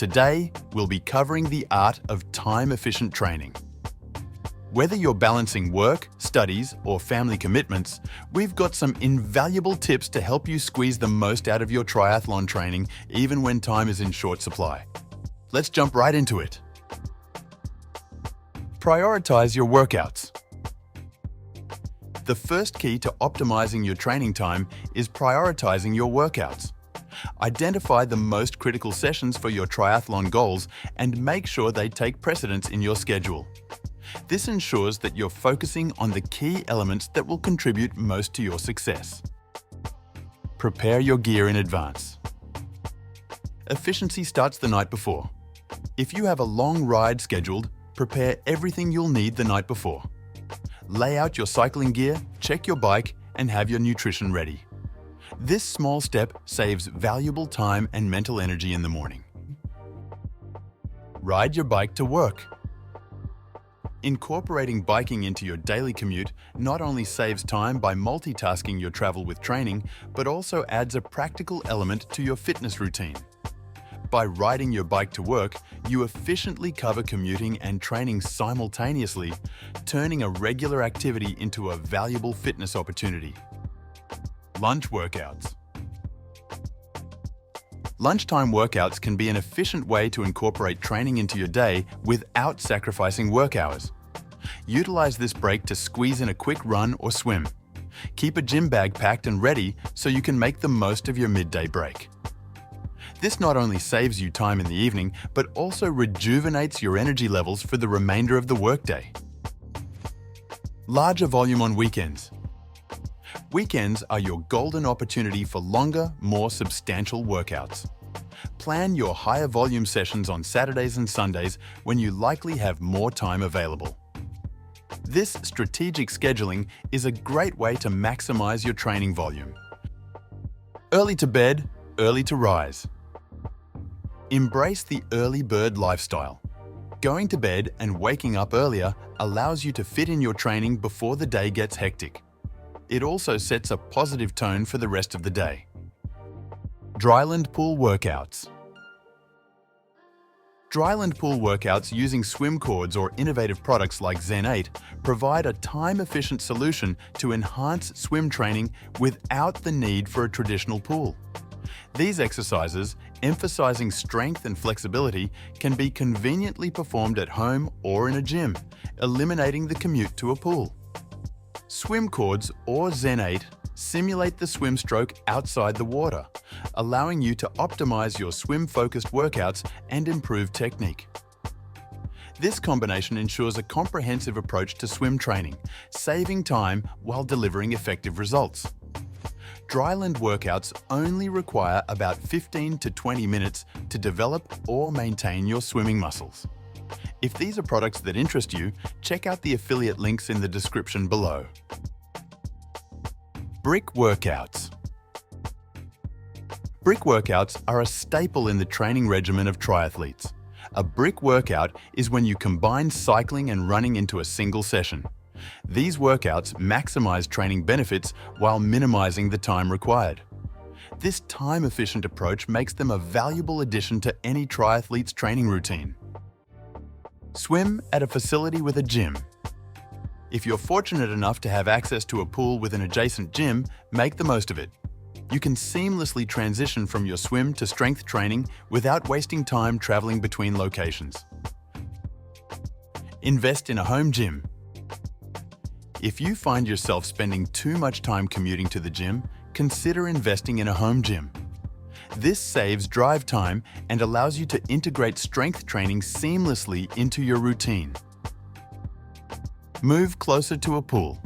Today, we'll be covering the art of time-efficient training. Whether you're balancing work, studies, or family commitments, we've got some invaluable tips to help you squeeze the most out of your triathlon training, even when time is in short supply. Let's jump right into it. Prioritize your workouts. The first key to optimizing your training time is prioritizing your workouts. Identify the most critical sessions for your triathlon goals and make sure they take precedence in your schedule. This ensures that you're focusing on the key elements that will contribute most to your success. Prepare your gear in advance. Efficiency starts the night before. If you have a long ride scheduled, prepare everything you'll need the night before. Lay out your cycling gear, check your bike, and have your nutrition ready. This small step saves valuable time and mental energy in the morning. Ride your bike to work. Incorporating biking into your daily commute not only saves time by multitasking your travel with training, but also adds a practical element to your fitness routine. By riding your bike to work, you efficiently cover commuting and training simultaneously, turning a regular activity into a valuable fitness opportunity. Lunch workouts. Lunchtime workouts can be an efficient way to incorporate training into your day without sacrificing work hours. Utilize this break to squeeze in a quick run or swim. Keep a gym bag packed and ready so you can make the most of your midday break. This not only saves you time in the evening, but also rejuvenates your energy levels for the remainder of the workday. Larger volume on weekends. Weekends are your golden opportunity for longer, more substantial workouts. Plan your higher volume sessions on Saturdays and Sundays when you likely have more time available. This strategic scheduling is a great way to maximize your training volume. Early to bed, early to rise. Embrace the early bird lifestyle. Going to bed and waking up earlier allows you to fit in your training before the day gets hectic. It also sets a positive tone for the rest of the day. Dryland pool workouts. Dryland pool workouts using swim cords or innovative products like Zen 8 provide a time-efficient solution to enhance swim training without the need for a traditional pool. These exercises, emphasizing strength and flexibility, can be conveniently performed at home or in a gym, eliminating the commute to a pool. Swim cords or Zen 8 simulate the swim stroke outside the water, allowing you to optimize your swim-focused workouts and improve technique. This combination ensures a comprehensive approach to swim training, saving time while delivering effective results. Dryland workouts only require about 15 to 20 minutes to develop or maintain your swimming muscles. If these are products that interest you, check out the affiliate links in the description below. Brick workouts. Brick workouts are a staple in the training regimen of triathletes. A brick workout is when you combine cycling and running into a single session. These workouts maximize training benefits while minimizing the time required. This time-efficient approach makes them a valuable addition to any triathlete's training routine. Swim at a facility with a gym. If you're fortunate enough to have access to a pool with an adjacent gym, make the most of it. You can seamlessly transition from your swim to strength training without wasting time traveling between locations. Invest in a home gym. If you find yourself spending too much time commuting to the gym, consider investing in a home gym. This saves drive time and allows you to integrate strength training seamlessly into your routine. Move closer to a pool.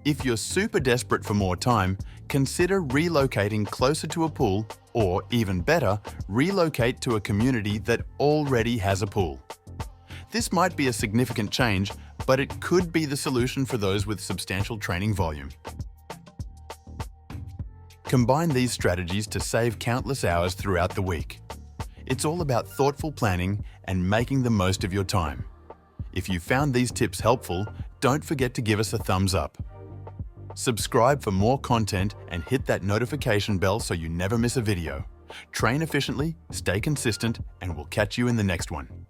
If you're super desperate for more time, consider relocating closer to a pool, or even better, relocate to a community that already has a pool. This might be a significant change, but it could be the solution for those with substantial training volume. Combine these strategies to save countless hours throughout the week. It's all about thoughtful planning and making the most of your time. If you found these tips helpful, don't forget to give us a thumbs up. Subscribe for more content and hit that notification bell so you never miss a video. Train efficiently, stay consistent, and we'll catch you in the next one.